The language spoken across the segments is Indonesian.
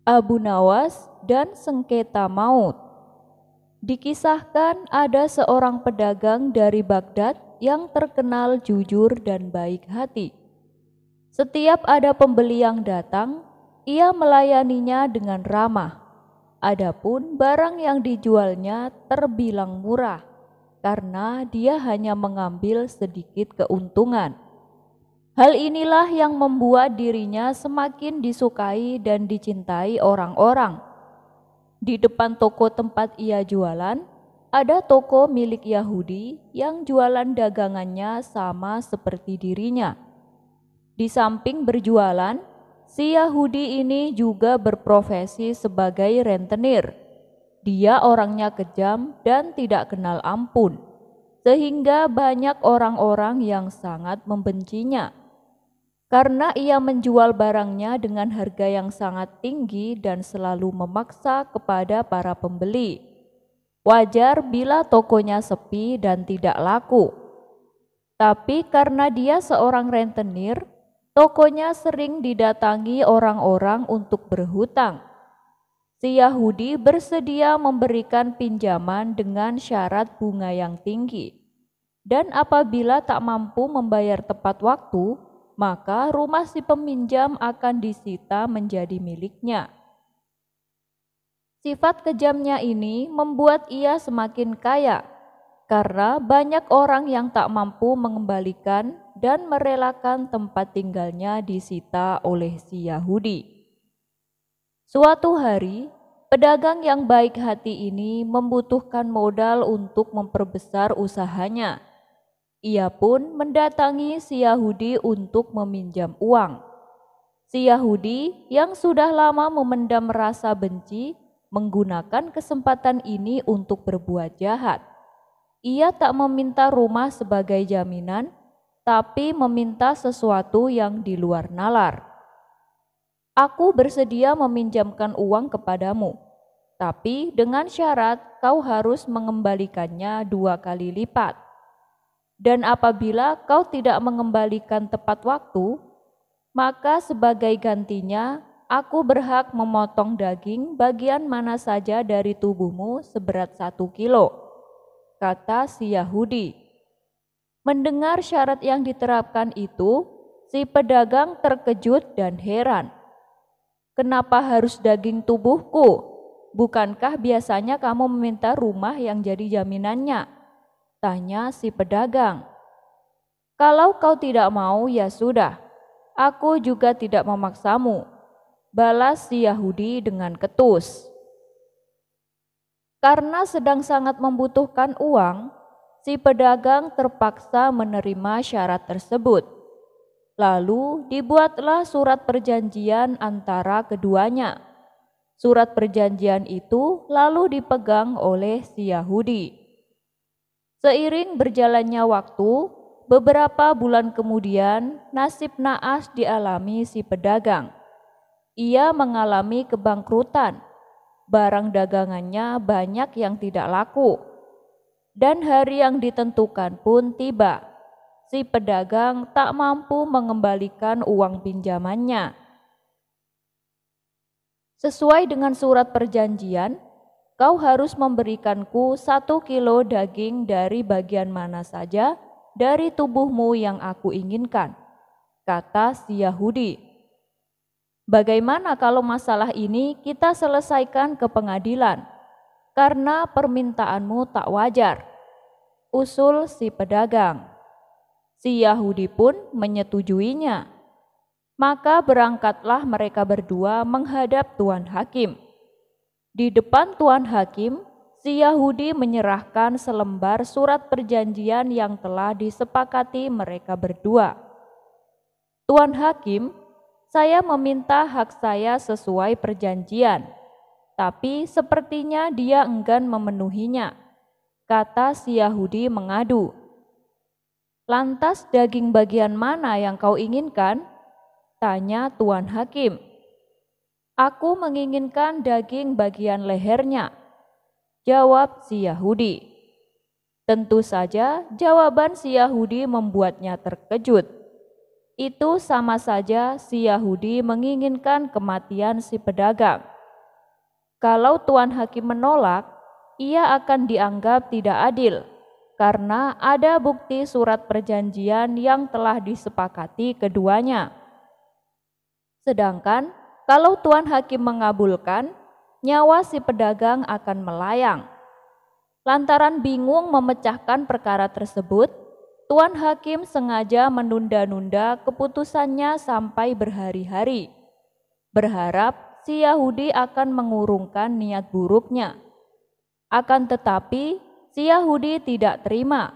Abu Nawas dan sengketa maut. Dikisahkan ada seorang pedagang dari Baghdad yang terkenal jujur dan baik hati. Setiap ada pembeli yang datang, ia melayaninya dengan ramah. Adapun barang yang dijualnya terbilang murah, karena dia hanya mengambil sedikit keuntungan. Hal inilah yang membuat dirinya semakin disukai dan dicintai orang-orang. Di depan toko tempat ia jualan, ada toko milik Yahudi yang jualan dagangannya sama seperti dirinya. Di samping berjualan, si Yahudi ini juga berprofesi sebagai rentenir. Dia orangnya kejam dan tidak kenal ampun, sehingga banyak orang-orang yang sangat membencinya. Karena ia menjual barangnya dengan harga yang sangat tinggi dan selalu memaksa kepada para pembeli. Wajar bila tokonya sepi dan tidak laku. Tapi karena dia seorang rentenir, tokonya sering didatangi orang-orang untuk berhutang. Si Yahudi bersedia memberikan pinjaman dengan syarat bunga yang tinggi. Dan apabila tak mampu membayar tepat waktu, maka rumah si peminjam akan disita menjadi miliknya. Sifat kejamnya ini membuat ia semakin kaya, karena banyak orang yang tak mampu mengembalikan dan merelakan tempat tinggalnya disita oleh si Yahudi. Suatu hari, pedagang yang baik hati ini membutuhkan modal untuk memperbesar usahanya. Ia pun mendatangi si Yahudi untuk meminjam uang. Si Yahudi yang sudah lama memendam rasa benci menggunakan kesempatan ini untuk berbuat jahat. Ia tak meminta rumah sebagai jaminan, tapi meminta sesuatu yang di luar nalar. Aku bersedia meminjamkan uang kepadamu, tapi dengan syarat kau harus mengembalikannya 2 kali lipat. Dan apabila kau tidak mengembalikan tepat waktu, maka sebagai gantinya aku berhak memotong daging bagian mana saja dari tubuhmu seberat 1 kilo, kata si Yahudi. Mendengar syarat yang diterapkan itu, si pedagang terkejut dan heran. Kenapa harus daging tubuhku? Bukankah biasanya kamu meminta rumah yang jadi jaminannya? Tanya si pedagang. Kalau kau tidak mau, ya sudah, aku juga tidak memaksamu, balas si Yahudi dengan ketus. Karena sedang sangat membutuhkan uang, si pedagang terpaksa menerima syarat tersebut. Lalu dibuatlah surat perjanjian antara keduanya. Surat perjanjian itu lalu dipegang oleh si Yahudi. Seiring berjalannya waktu, beberapa bulan kemudian nasib naas dialami si pedagang. Ia mengalami kebangkrutan, barang dagangannya banyak yang tidak laku. Dan hari yang ditentukan pun tiba. Si pedagang tak mampu mengembalikan uang pinjamannya. Sesuai dengan surat perjanjian, kau harus memberikanku 1 kilo daging dari bagian mana saja dari tubuhmu yang aku inginkan, kata si Yahudi. Bagaimana kalau masalah ini kita selesaikan ke pengadilan, karena permintaanmu tak wajar, usul si pedagang. Si Yahudi pun menyetujuinya. Maka berangkatlah mereka berdua menghadap Tuan Hakim. Di depan Tuan Hakim, si Yahudi menyerahkan selembar surat perjanjian yang telah disepakati mereka berdua. Tuan Hakim, saya meminta hak saya sesuai perjanjian, tapi sepertinya dia enggan memenuhinya, kata si Yahudi mengadu. Lantas daging bagian mana yang kau inginkan? Tanya Tuan Hakim. Aku menginginkan daging bagian lehernya, jawab si Yahudi. Tentu saja jawaban si Yahudi membuatnya terkejut. Itu sama saja si Yahudi menginginkan kematian si pedagang. Kalau tuan hakim menolak, ia akan dianggap tidak adil karena ada bukti surat perjanjian yang telah disepakati keduanya. Sedangkan kalau tuan hakim mengabulkan, nyawa si pedagang akan melayang. Lantaran bingung memecahkan perkara tersebut, tuan hakim sengaja menunda-nunda keputusannya sampai berhari-hari, berharap si Yahudi akan mengurungkan niat buruknya. Akan tetapi, si Yahudi tidak terima.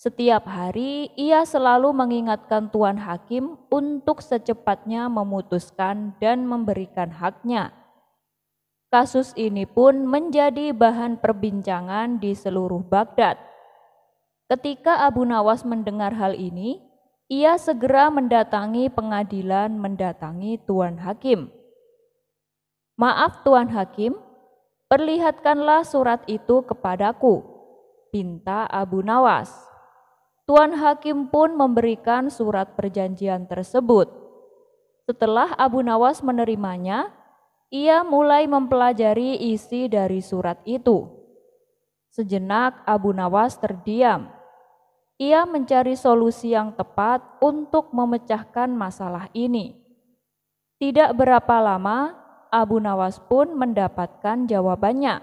Setiap hari ia selalu mengingatkan tuan hakim untuk secepatnya memutuskan dan memberikan haknya. Kasus ini pun menjadi bahan perbincangan di seluruh Baghdad. Ketika Abu Nawas mendengar hal ini, ia segera mendatangi pengadilan, mendatangi tuan hakim. "Maaf tuan hakim, perlihatkanlah surat itu kepadaku," pinta Abu Nawas. Tuan hakim pun memberikan surat perjanjian tersebut. Setelah Abu Nawas menerimanya, ia mulai mempelajari isi dari surat itu. Sejenak Abu Nawas terdiam. Ia mencari solusi yang tepat untuk memecahkan masalah ini. Tidak berapa lama, Abu Nawas pun mendapatkan jawabannya.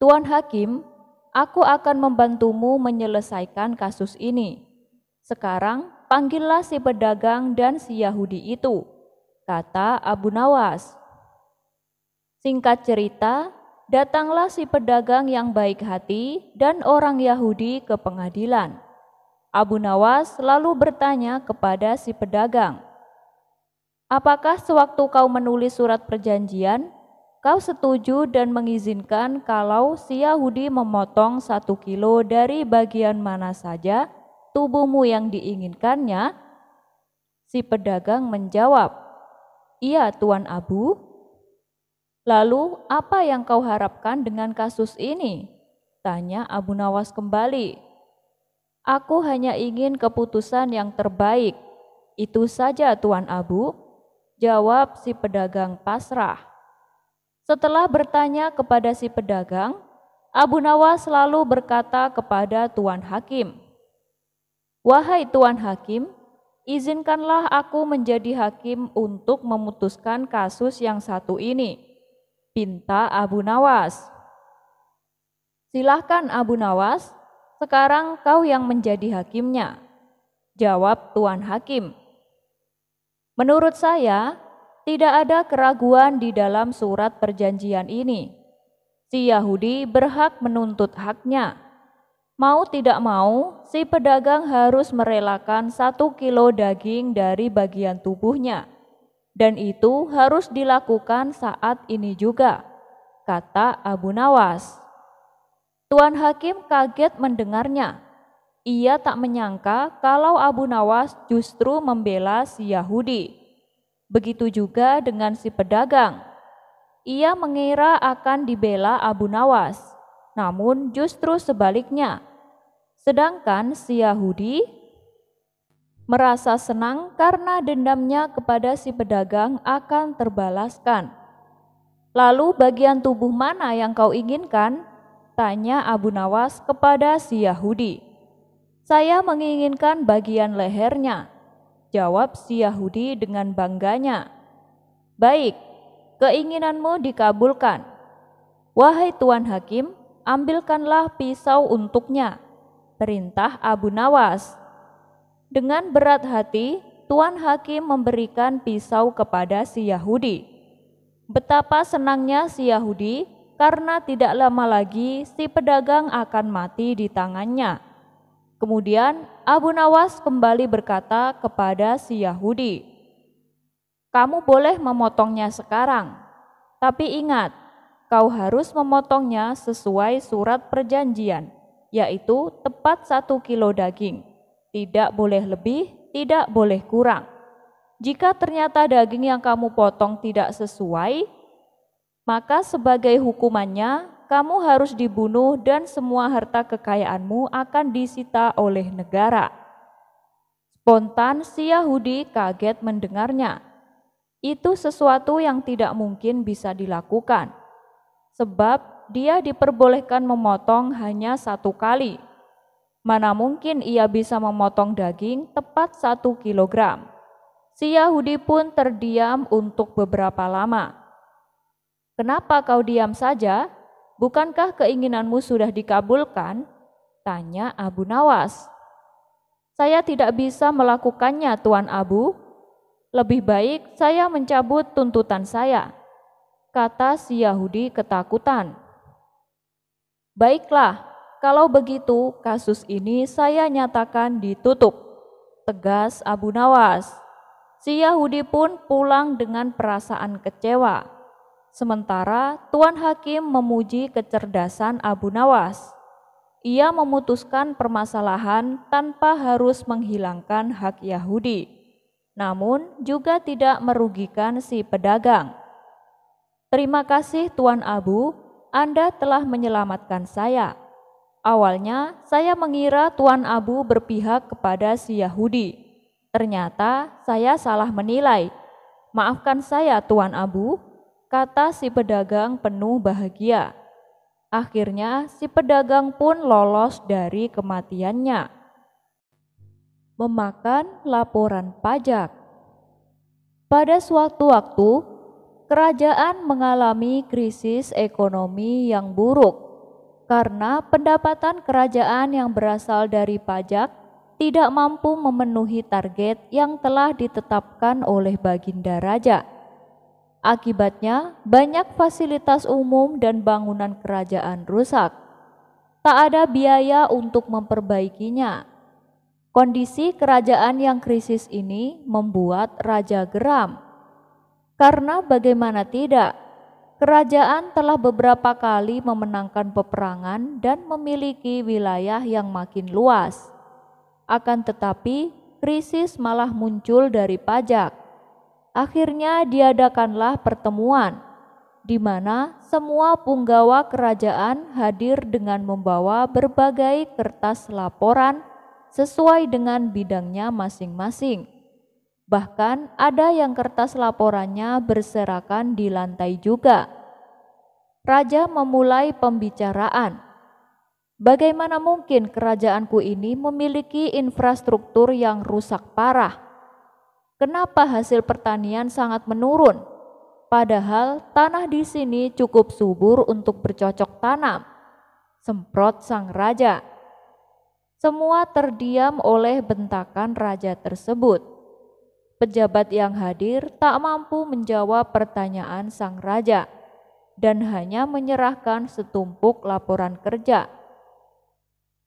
"Tuan hakim, aku akan membantumu menyelesaikan kasus ini. Sekarang panggillah si pedagang dan si Yahudi itu," kata Abu Nawas. Singkat cerita, datanglah si pedagang yang baik hati dan orang Yahudi ke pengadilan. Abu Nawas lalu bertanya kepada si pedagang, "Apakah sewaktu kau menulis surat perjanjian, kau setuju dan mengizinkan kalau si Yahudi memotong 1 kilo dari bagian mana saja tubuhmu yang diinginkannya?" Si pedagang menjawab, "Iya, Tuan Abu." "Lalu apa yang kau harapkan dengan kasus ini?" tanya Abu Nawas kembali. "Aku hanya ingin keputusan yang terbaik. Itu saja Tuan Abu," jawab si pedagang pasrah. Setelah bertanya kepada si pedagang, Abu Nawas lalu berkata kepada tuan hakim, "Wahai tuan hakim, izinkanlah aku menjadi hakim untuk memutuskan kasus yang satu ini," pinta Abu Nawas. "Silahkan Abu Nawas, sekarang kau yang menjadi hakimnya," jawab tuan hakim. "Menurut saya, tidak ada keraguan di dalam surat perjanjian ini. Si Yahudi berhak menuntut haknya. Mau tidak mau, si pedagang harus merelakan 1 kilo daging dari bagian tubuhnya. Dan itu harus dilakukan saat ini juga," kata Abu Nawas. Tuan hakim kaget mendengarnya. Ia tak menyangka kalau Abu Nawas justru membela si Yahudi. Begitu juga dengan si pedagang. Ia mengira akan dibela Abu Nawas, namun justru sebaliknya. Sedangkan si Yahudi merasa senang karena dendamnya kepada si pedagang akan terbalaskan. "Lalu bagian tubuh mana yang kau inginkan?" tanya Abu Nawas kepada si Yahudi. "Saya menginginkan bagian lehernya," jawab si Yahudi dengan bangganya. "Baik, keinginanmu dikabulkan. Wahai tuan hakim, ambilkanlah pisau untuknya," perintah Abu Nawas. Dengan berat hati, tuan hakim memberikan pisau kepada si Yahudi. Betapa senangnya si Yahudi karena tidak lama lagi si pedagang akan mati di tangannya. Kemudian Abu Nawas kembali berkata kepada si Yahudi, "Kamu boleh memotongnya sekarang, tapi ingat, kau harus memotongnya sesuai surat perjanjian, yaitu tepat 1 kilo daging. Tidak boleh lebih, tidak boleh kurang. Jika ternyata daging yang kamu potong tidak sesuai, maka sebagai hukumannya kamu harus dibunuh dan semua harta kekayaanmu akan disita oleh negara." Spontan si Yahudi kaget mendengarnya. Itu sesuatu yang tidak mungkin bisa dilakukan, sebab dia diperbolehkan memotong hanya 1 kali. Mana mungkin ia bisa memotong daging tepat 1 kilogram. Si Yahudi pun terdiam untuk beberapa lama. "Kenapa kau diam saja? Bukankah keinginanmu sudah dikabulkan?" tanya Abu Nawas. "Saya tidak bisa melakukannya, Tuan Abu. Lebih baik saya mencabut tuntutan saya," kata si Yahudi ketakutan. "Baiklah, kalau begitu kasus ini saya nyatakan ditutup," tegas Abu Nawas. Si Yahudi pun pulang dengan perasaan kecewa. Sementara Tuan Hakim memuji kecerdasan Abu Nawas. Ia memutuskan permasalahan tanpa harus menghilangkan hak Yahudi, namun juga tidak merugikan si pedagang. "Terima kasih Tuan Abu, Anda telah menyelamatkan saya. Awalnya saya mengira Tuan Abu berpihak kepada si Yahudi. Ternyata saya salah menilai. Maafkan saya Tuan Abu," kata si pedagang penuh bahagia. Akhirnya si pedagang pun lolos dari kematiannya. Memakan laporan pajak. Pada suatu waktu, kerajaan mengalami krisis ekonomi yang buruk karena pendapatan kerajaan yang berasal dari pajak tidak mampu memenuhi target yang telah ditetapkan oleh Baginda Raja. Akibatnya, banyak fasilitas umum dan bangunan kerajaan rusak. Tak ada biaya untuk memperbaikinya. Kondisi kerajaan yang krisis ini membuat raja geram. Karena bagaimana tidak, kerajaan telah beberapa kali memenangkan peperangan dan memiliki wilayah yang makin luas. Akan tetapi, krisis malah muncul dari pajak. Akhirnya diadakanlah pertemuan, di mana semua punggawa kerajaan hadir dengan membawa berbagai kertas laporan sesuai dengan bidangnya masing-masing. Bahkan ada yang kertas laporannya berserakan di lantai juga. Raja memulai pembicaraan. "Bagaimana mungkin kerajaanku ini memiliki infrastruktur yang rusak parah? Kenapa hasil pertanian sangat menurun? Padahal tanah di sini cukup subur untuk bercocok tanam," semprot sang raja. Semua terdiam oleh bentakan raja tersebut. Pejabat yang hadir tak mampu menjawab pertanyaan sang raja dan hanya menyerahkan setumpuk laporan kerja.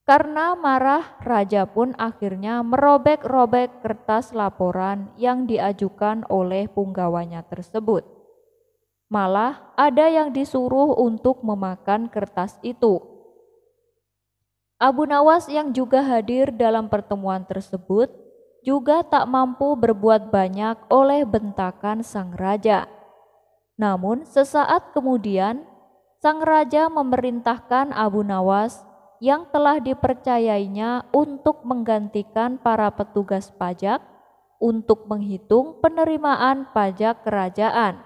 Karena marah, raja pun akhirnya merobek-robek kertas laporan yang diajukan oleh punggawanya tersebut. Malah ada yang disuruh untuk memakan kertas itu. Abu Nawas yang juga hadir dalam pertemuan tersebut juga tak mampu berbuat banyak oleh bentakan sang raja. Namun sesaat kemudian, sang raja memerintahkan Abu Nawas yang telah dipercayainya untuk menggantikan para petugas pajak untuk menghitung penerimaan pajak kerajaan.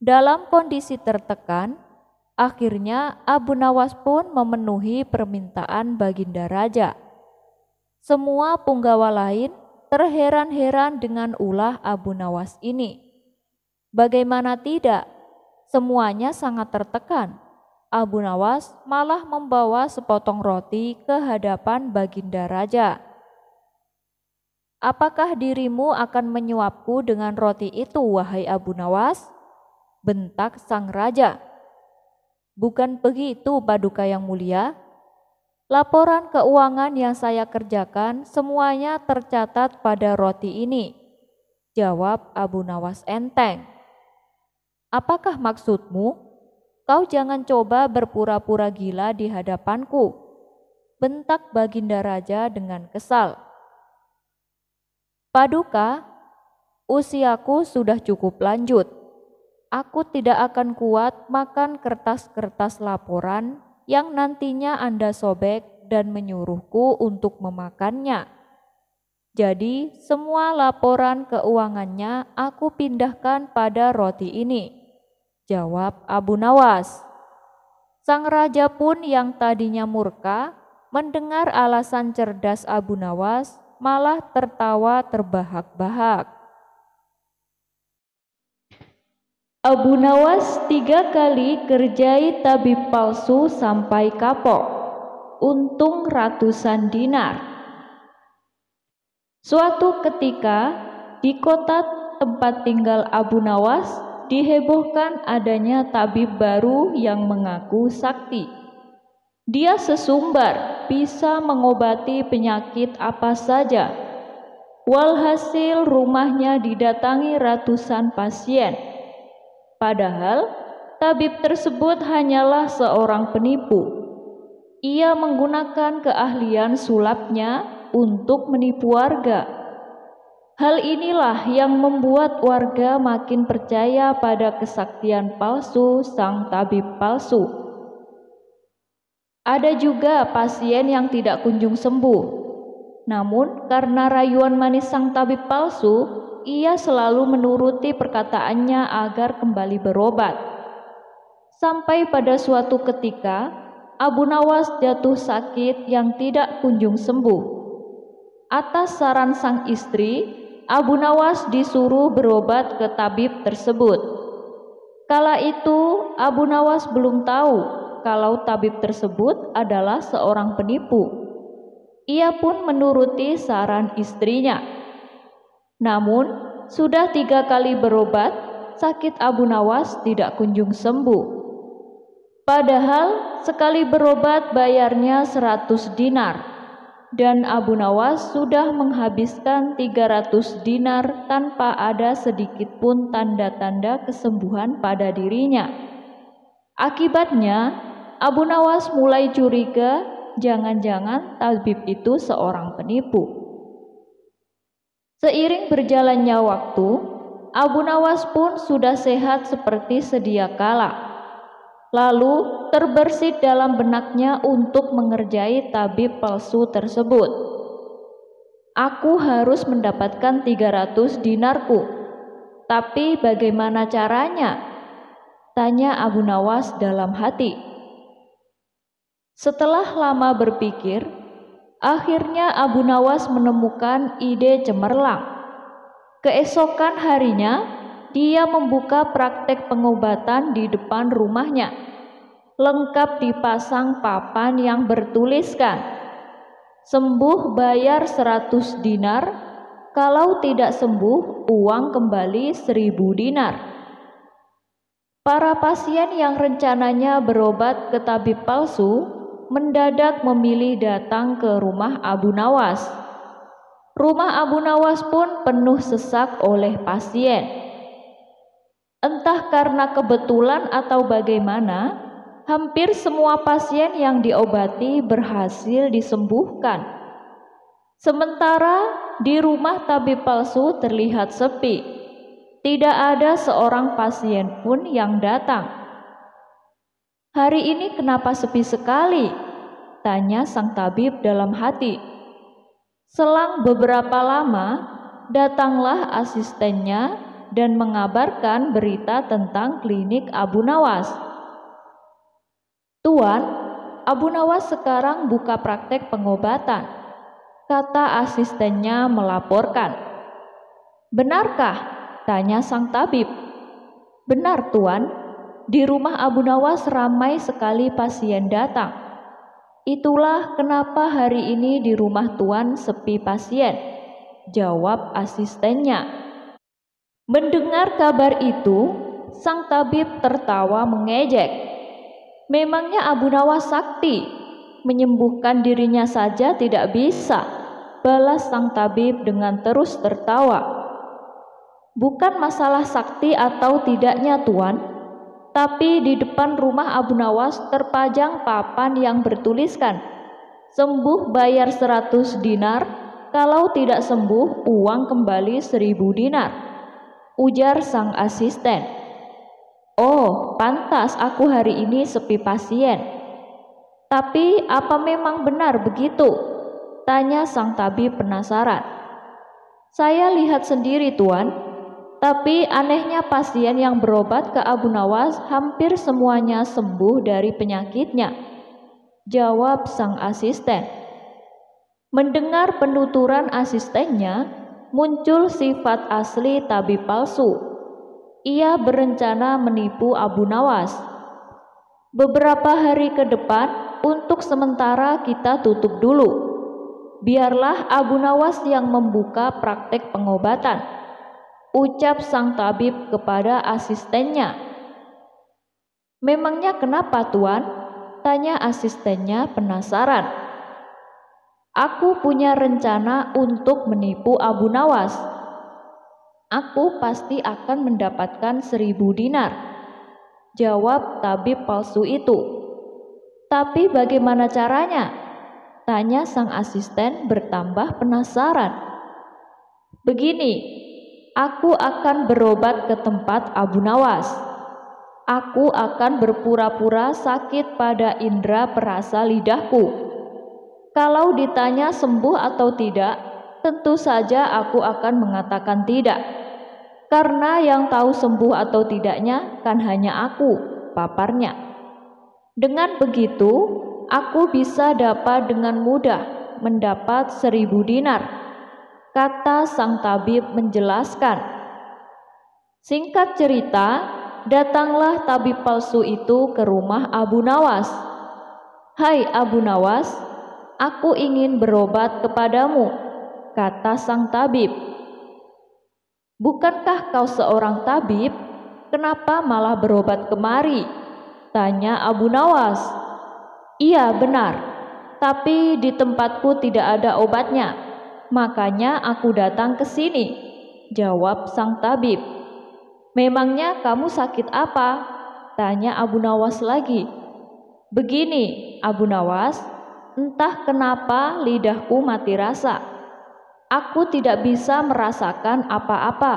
Dalam kondisi tertekan, akhirnya Abu Nawas pun memenuhi permintaan Baginda Raja. Semua punggawa lain terheran-heran dengan ulah Abu Nawas ini. Bagaimana tidak, semuanya sangat tertekan. Abu Nawas malah membawa sepotong roti ke hadapan Baginda Raja. "Apakah dirimu akan menyuapku dengan roti itu, wahai Abu Nawas?" bentak sang raja. "Bukan begitu, Paduka yang mulia. Laporan keuangan yang saya kerjakan semuanya tercatat pada roti ini," jawab Abu Nawas enteng. "Apakah maksudmu? Kau jangan coba berpura-pura gila di hadapanku," bentak Baginda Raja dengan kesal. "Paduka, usiaku sudah cukup lanjut. Aku tidak akan kuat makan kertas-kertas laporan yang nantinya Anda sobek dan menyuruhku untuk memakannya. Jadi semua laporan keuangannya aku pindahkan pada roti ini, jawab Abu Nawas. Sang raja pun yang tadinya murka, mendengar alasan cerdas Abu Nawas, malah tertawa terbahak-bahak. Abu Nawas 3 kali kerjai tabib palsu sampai kapok, untung ratusan dinar. Suatu ketika di kota tempat tinggal Abu Nawas dihebohkan adanya tabib baru yang mengaku sakti. Dia sesumbar bisa mengobati penyakit apa saja. Walhasil rumahnya didatangi ratusan pasien. Padahal tabib tersebut hanyalah seorang penipu. Ia menggunakan keahlian sulapnya untuk menipu warga. Hal inilah yang membuat warga makin percaya pada kesaktian palsu sang tabib palsu. Ada juga pasien yang tidak kunjung sembuh. Namun karena rayuan manis sang tabib palsu, ia selalu menuruti perkataannya agar kembali berobat. Sampai pada suatu ketika, Abu Nawas jatuh sakit yang tidak kunjung sembuh. Atas saran sang istri, Abu Nawas disuruh berobat ke tabib tersebut. Kala itu, Abu Nawas belum tahu kalau tabib tersebut adalah seorang penipu. Ia pun menuruti saran istrinya. Namun, sudah 3 kali berobat, sakit Abu Nawas tidak kunjung sembuh. Padahal sekali berobat bayarnya 100 dinar, dan Abu Nawas sudah menghabiskan 300 dinar tanpa ada sedikit pun tanda-tanda kesembuhan pada dirinya. Akibatnya, Abu Nawas mulai curiga jangan-jangan tabib itu seorang penipu. Seiring berjalannya waktu, Abu Nawas pun sudah sehat seperti sedia kala. Lalu terbersit dalam benaknya untuk mengerjai tabib palsu tersebut. Aku harus mendapatkan 300 dinarku. Tapi bagaimana caranya? Tanya Abu Nawas dalam hati. Setelah lama berpikir, akhirnya Abu Nawas menemukan ide cemerlang. Keesokan harinya, dia membuka praktek pengobatan di depan rumahnya. Lengkap dipasang papan yang bertuliskan, "Sembuh bayar 100 dinar, kalau tidak sembuh uang kembali 1000 dinar." Para pasien yang rencananya berobat ke tabib palsu mendadak memilih datang ke rumah Abu Nawas. Rumah Abu Nawas pun penuh sesak oleh pasien. Entah karena kebetulan atau bagaimana, hampir semua pasien yang diobati berhasil disembuhkan. Sementara di rumah tabib palsu terlihat sepi. Tidak ada seorang pasien pun yang datang. "Hari ini kenapa sepi sekali?" tanya sang tabib dalam hati. Selang beberapa lama, datanglah asistennya dan mengabarkan berita tentang klinik Abu Nawas. "Tuan, Abu Nawas sekarang buka praktek pengobatan," kata asistennya melaporkan. "Benarkah?" tanya sang tabib. "Benar, Tuan. Di rumah Abu Nawas ramai sekali pasien datang. Itulah kenapa hari ini di rumah Tuan sepi pasien," jawab asistennya. Mendengar kabar itu, sang tabib tertawa mengejek. Memangnya Abu Nawas sakti, menyembuhkan dirinya saja tidak bisa, balas sang tabib dengan terus tertawa. "Bukan masalah sakti atau tidaknya, Tuan. Tapi di depan rumah Abu Nawas terpajang papan yang bertuliskan, 'Sembuh bayar 100 dinar, kalau tidak sembuh uang kembali 1000 dinar,' ujar sang asisten. "Oh, pantas aku hari ini sepi pasien. Tapi apa memang benar begitu?" tanya sang tabib penasaran. Saya lihat sendiri, Tuan. Tapi anehnya pasien yang berobat ke Abu Nawas hampir semuanya sembuh dari penyakitnya, jawab sang asisten. Mendengar penuturan asistennya, muncul sifat asli tabib palsu. Ia berencana menipu Abu Nawas. Beberapa hari ke depan, untuk sementara kita tutup dulu. Biarlah Abu Nawas yang membuka praktek pengobatan, ucap sang tabib kepada asistennya. Memangnya kenapa, Tuan? Tanya asistennya penasaran. Aku punya rencana untuk menipu Abu Nawas. Aku pasti akan mendapatkan 1.000 dinar, jawab tabib palsu itu. Tapi bagaimana caranya? Tanya sang asisten bertambah penasaran. Begini, aku akan berobat ke tempat Abu Nawas. Aku akan berpura-pura sakit pada indera perasa lidahku. Kalau ditanya sembuh atau tidak, tentu saja aku akan mengatakan tidak. Karena yang tahu sembuh atau tidaknya kan hanya aku, paparnya. Dengan begitu, aku bisa dapat dengan mudah mendapat 1.000 dinar, kata sang tabib menjelaskan. Singkat cerita, datanglah tabib palsu itu ke rumah Abu Nawas. Hai Abu Nawas, aku ingin berobat kepadamu, kata sang tabib. Bukankah kau seorang tabib? Kenapa malah berobat kemari? Tanya Abu Nawas. Iya benar, tapi di tempatku tidak ada obatnya, makanya aku datang ke sini, jawab sang tabib. Memangnya kamu sakit apa? Tanya Abu Nawas lagi. Begini, Abu Nawas, entah kenapa lidahku mati rasa. Aku tidak bisa merasakan apa-apa,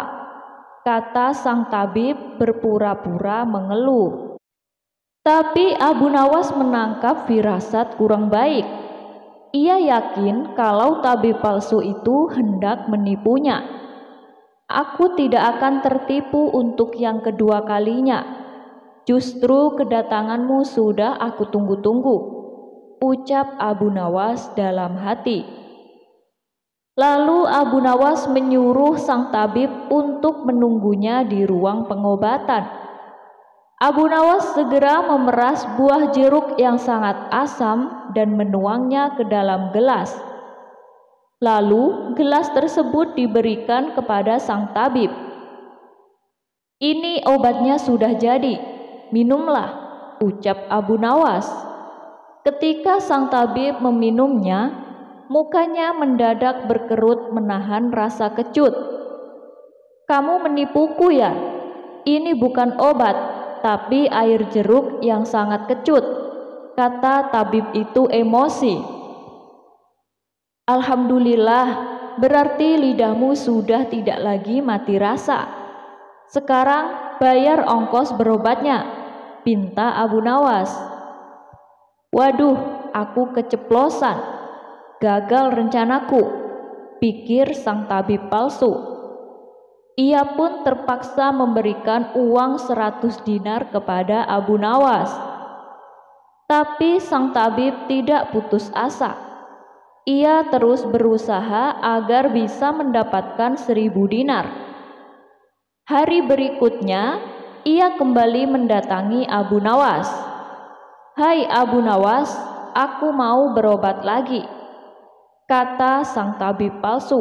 kata sang tabib berpura-pura mengeluh. Tapi Abu Nawas menangkap firasat kurang baik. Ia yakin kalau tabib palsu itu hendak menipunya. Aku tidak akan tertipu untuk yang kedua kalinya. Justru kedatanganmu sudah aku tunggu-tunggu, ucap Abu Nawas dalam hati. Lalu Abu Nawas menyuruh sang tabib untuk menunggunya di ruang pengobatan. Abu Nawas segera memeras buah jeruk yang sangat asam dan menuangnya ke dalam gelas. Lalu gelas tersebut diberikan kepada sang tabib. Ini obatnya sudah jadi, minumlah, ucap Abu Nawas. Ketika sang tabib meminumnya, mukanya mendadak berkerut menahan rasa kecut. Kamu menipuku ya? Ini bukan obat, tapi air jeruk yang sangat kecut, kata tabib itu emosi. Alhamdulillah, berarti lidahmu sudah tidak lagi mati rasa. Sekarang bayar ongkos berobatnya, pinta Abu Nawas. Waduh, aku keceplosan, gagal rencanaku, pikir sang tabib palsu. Ia pun terpaksa memberikan uang 100 dinar kepada Abu Nawas. Tapi sang tabib tidak putus asa. Ia terus berusaha agar bisa mendapatkan 1.000 dinar. Hari berikutnya, ia kembali mendatangi Abu Nawas. Hai Abu Nawas, aku mau berobat lagi, kata sang tabib palsu.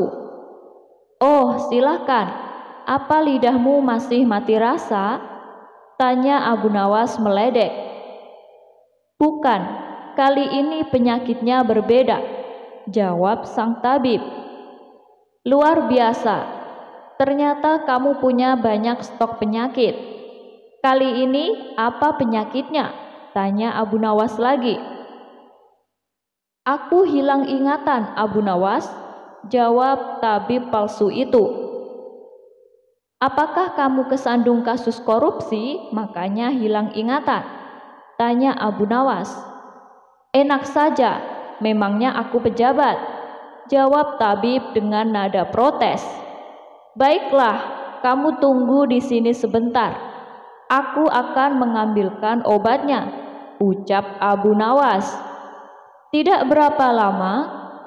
Oh, silakan. Apa lidahmu masih mati rasa? Tanya Abu Nawas meledek. Bukan, kali ini penyakitnya berbeda, jawab sang tabib. Luar biasa, ternyata kamu punya banyak stok penyakit. Kali ini apa penyakitnya? Tanya Abu Nawas lagi. Aku hilang ingatan, Abu Nawas, jawab tabib palsu itu. Apakah kamu kesandung kasus korupsi, makanya hilang ingatan? Tanya Abu Nawas. Enak saja, memangnya aku pejabat, jawab tabib dengan nada protes. "Baiklah, kamu tunggu di sini sebentar. Aku akan mengambilkan obatnya," ucap Abu Nawas. Tidak berapa lama,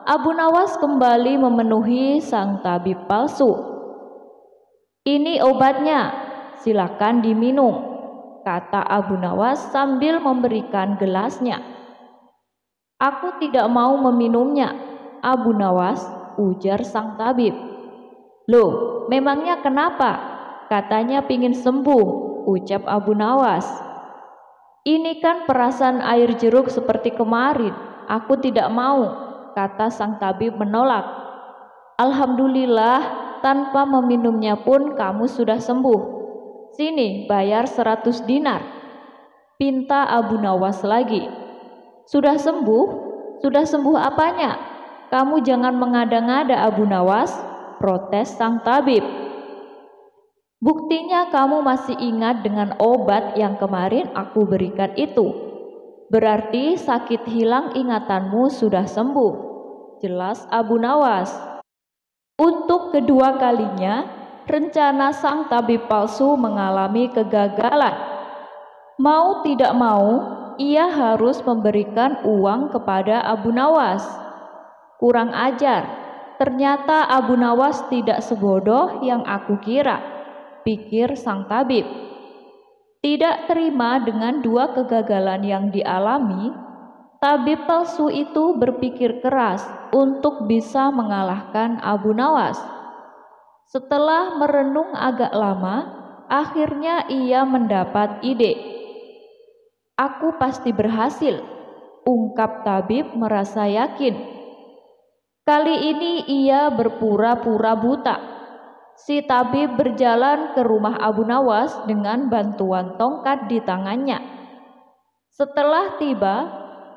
Abu Nawas kembali memenuhi sang tabib palsu. "Ini obatnya, silakan diminum," kata Abu Nawas sambil memberikan gelasnya. "Aku tidak mau meminumnya, Abu Nawas," ujar sang tabib. "Loh, memangnya kenapa? Katanya pingin sembuh," ucap Abu Nawas. "Ini kan perasan air jeruk seperti kemarin. Aku tidak mau," kata sang tabib menolak. "Alhamdulillah, tanpa meminumnya pun kamu sudah sembuh. Sini, bayar 100 dinar," pinta Abu Nawas lagi. "Sudah sembuh? Sudah sembuh apanya? Kamu jangan mengada-ngada, Abu Nawas," protes sang tabib. "Buktinya kamu masih ingat dengan obat yang kemarin aku berikan itu. Berarti sakit hilang ingatanmu sudah sembuh," jelas Abu Nawas. Untuk kedua kalinya, rencana sang tabib palsu mengalami kegagalan. Mau tidak mau, ia harus memberikan uang kepada Abu Nawas. Kurang ajar, ternyata Abu Nawas tidak sebodoh yang aku kira, pikir sang tabib. Tidak terima dengan dua kegagalan yang dialami, tabib palsu itu berpikir keras untuk bisa mengalahkan Abu Nawas. Setelah merenung agak lama, akhirnya ia mendapat ide. "Aku pasti berhasil," ungkap tabib merasa yakin. Kali ini ia berpura-pura buta. Si tabib berjalan ke rumah Abu Nawas dengan bantuan tongkat di tangannya. Setelah tiba,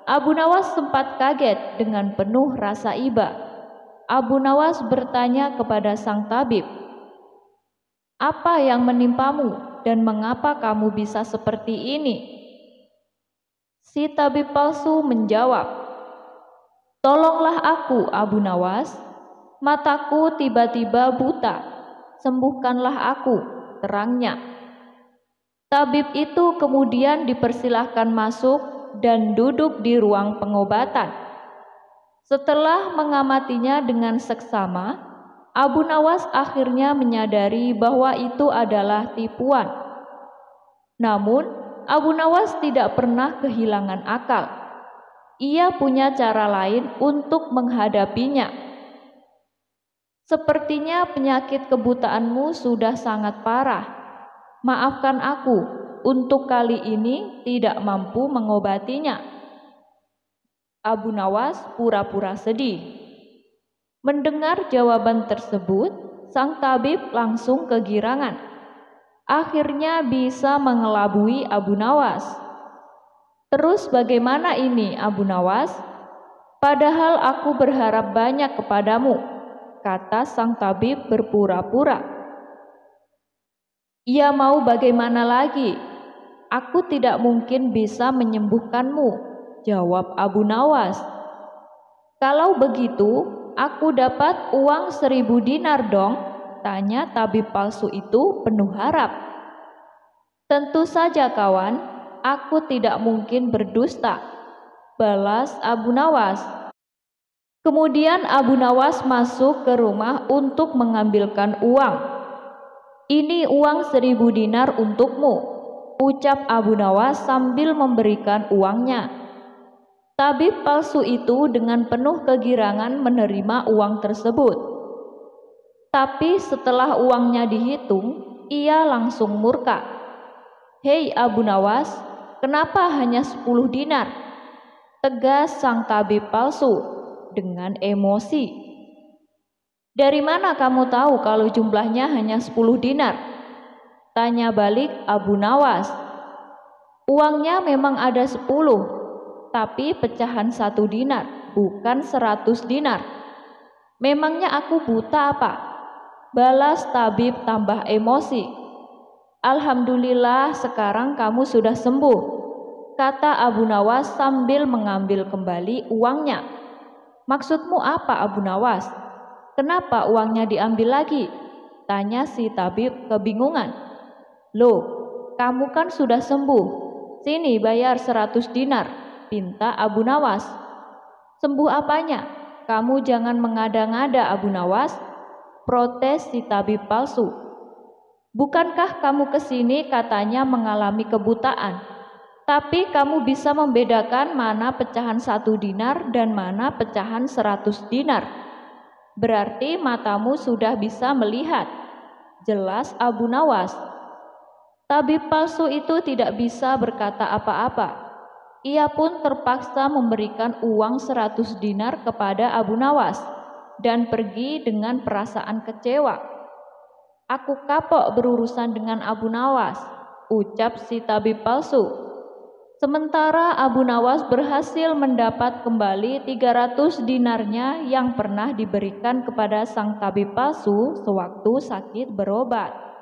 Abu Nawas sempat kaget dengan penuh rasa iba. Abu Nawas bertanya kepada sang tabib, "Apa yang menimpamu dan mengapa kamu bisa seperti ini?" Si tabib palsu menjawab, "Tolonglah aku, Abu Nawas. Mataku tiba-tiba buta. Sembuhkanlah aku," terangnya. Tabib itu kemudian dipersilahkan masuk dan duduk di ruang pengobatan. Setelah mengamatinya dengan seksama, Abu Nawas akhirnya menyadari bahwa itu adalah tipuan. Namun, Abu Nawas tidak pernah kehilangan akal. Ia punya cara lain untuk menghadapinya. "Sepertinya penyakit kebutaanmu sudah sangat parah. Maafkan aku, untuk kali ini tidak mampu mengobatinya." Abu Nawas pura-pura sedih. Mendengar jawaban tersebut, sang tabib langsung kegirangan. Akhirnya bisa mengelabui Abu Nawas. "Terus bagaimana ini, Abu Nawas? Padahal aku berharap banyak kepadamu," kata sang tabib berpura-pura. "Ya mau bagaimana lagi? Aku tidak mungkin bisa menyembuhkanmu," jawab Abu Nawas. "Kalau begitu, aku dapat uang 1000 dinar dong?" tanya tabib palsu itu penuh harap. "Tentu saja kawan, aku tidak mungkin berdusta," balas Abu Nawas. Kemudian Abu Nawas masuk ke rumah untuk mengambilkan uang. "Ini uang 1000 dinar untukmu," ucap Abu Nawas sambil memberikan uangnya. Tabib palsu itu dengan penuh kegirangan menerima uang tersebut. Tapi setelah uangnya dihitung, ia langsung murka. "Hei Abu Nawas, kenapa hanya 10 dinar?" tegas sang tabib palsu dengan emosi. "Dari mana kamu tahu kalau jumlahnya hanya 10 dinar?" tanya balik Abu Nawas. "Uangnya memang ada 10, tapi pecahan 1 dinar, bukan 100 dinar. Memangnya aku buta apa?" balas tabib tambah emosi. "Alhamdulillah sekarang kamu sudah sembuh," kata Abu Nawas sambil mengambil kembali uangnya. "Maksudmu apa, Abu Nawas? Kenapa uangnya diambil lagi?" Tanya si tabib kebingungan. Loh, kamu kan sudah sembuh. Sini bayar 100 dinar, pinta Abu Nawas. Sembuh apanya? Kamu jangan mengada-ngada Abu Nawas, protes si tabib palsu. Bukankah kamu kesini katanya mengalami kebutaan? Tapi kamu bisa membedakan mana pecahan 1 dinar dan mana pecahan 100 dinar. Berarti matamu sudah bisa melihat. Jelas Abu Nawas. Tabib palsu itu tidak bisa berkata apa-apa. Ia pun terpaksa memberikan uang 100 dinar kepada Abu Nawas dan pergi dengan perasaan kecewa. Aku kapok berurusan dengan Abu Nawas, ucap si tabib palsu. Sementara Abu Nawas berhasil mendapat kembali 300 dinarnya yang pernah diberikan kepada sang tabib palsu sewaktu sakit berobat.